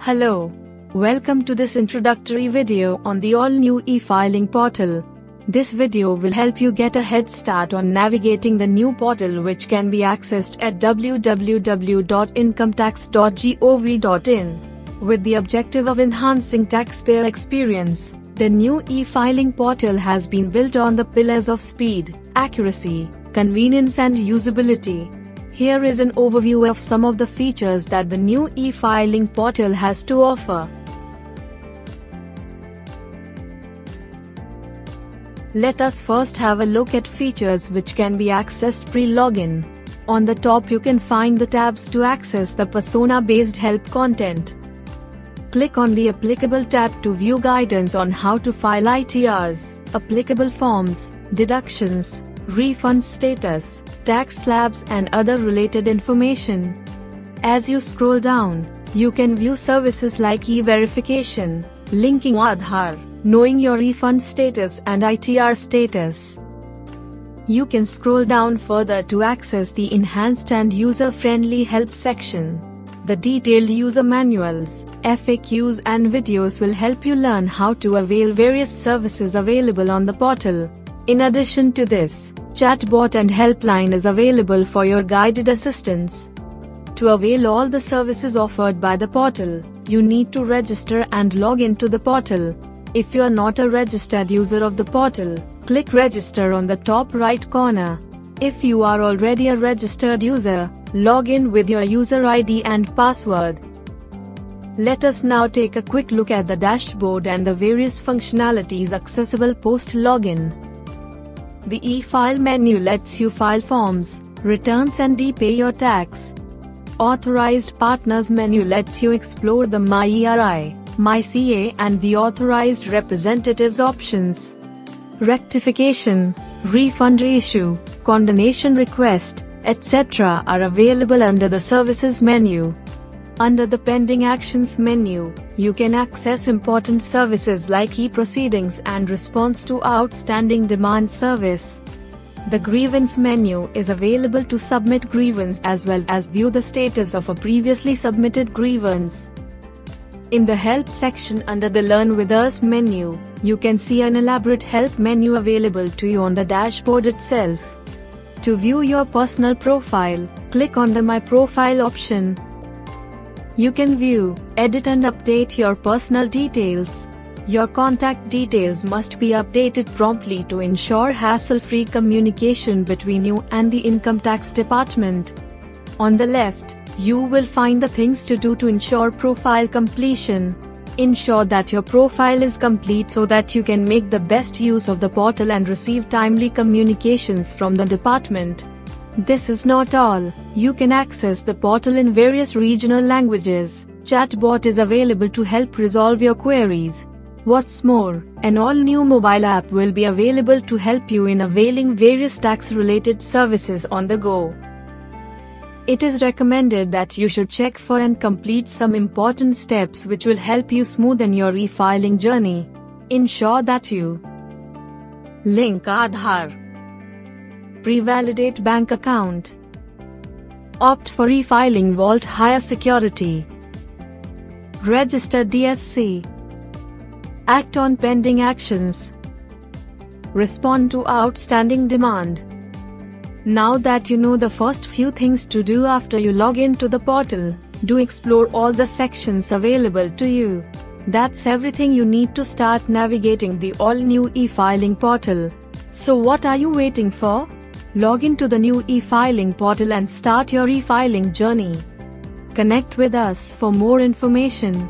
Hello. Welcome to this introductory video on the all-new e-filing portal. This video will help you get a head start on navigating the new portal, which can be accessed at www.incometax.gov.in. With the objective of enhancing taxpayer experience, the new e-filing portal has been built on the pillars of speed, accuracy, convenience and usability. Here is an overview of some of the features that the new e-filing portal has to offer. Let us first have a look at features which can be accessed pre-login. On the top you can find the tabs to access the persona-based help content. Click on the applicable tab to view guidance on how to file ITRs, applicable forms, deductions, refund status, tax slabs and other related information. As you scroll down, you can view services like e-verification, linking Aadhaar, knowing your refund status and ITR status. You can scroll down further to access the enhanced and user-friendly help section. The detailed user manuals, FAQs and videos will help you learn how to avail various services available on the portal. In addition to this, chatbot and helpline is available for your guided assistance. To avail all the services offered by the portal, you need to register and log into the portal. If you are not a registered user of the portal, click register on the top right corner. If you are already a registered user, log in with your user ID and password. Let us now take a quick look at the dashboard and the various functionalities accessible post-login. The e-file menu lets you file forms, returns and e-pay your tax. Authorized Partners menu lets you explore the MyERI, MyCA and the Authorized Representatives options. Rectification, refund reissue, condonation request, etc. are available under the Services menu. Under the Pending Actions menu, you can access important services like e-proceedings and response to outstanding demand service. The Grievance menu is available to submit grievance as well as view the status of a previously submitted grievance. In the Help section under the Learn with Us menu, you can see an elaborate help menu available to you on the dashboard itself. To view your personal profile, click on the My Profile option. You can view, edit and update your personal details. Your contact details must be updated promptly to ensure hassle-free communication between you and the Income Tax Department. On the left, you will find the things to do to ensure profile completion. Ensure that your profile is complete so that you can make the best use of the portal and receive timely communications from the department. This is not all. You can access the portal in various regional languages. Chatbot is available to help resolve your queries. What's more, an all-new mobile app will be available to help you in availing various tax-related services on the go. It is recommended that you should check for and complete some important steps which will help you smoothen your e-filing journey. Ensure that you link Aadhaar, pre-validate bank account, opt for e-filing Vault higher security, register DSC, act on pending actions, respond to outstanding demand. Now that you know the first few things to do after you log into the portal, do explore all the sections available to you. That's everything you need to start navigating the all-new e-filing portal. So what are you waiting for? Log into the new e-filing portal and start your e-filing journey. Connect with us for more information.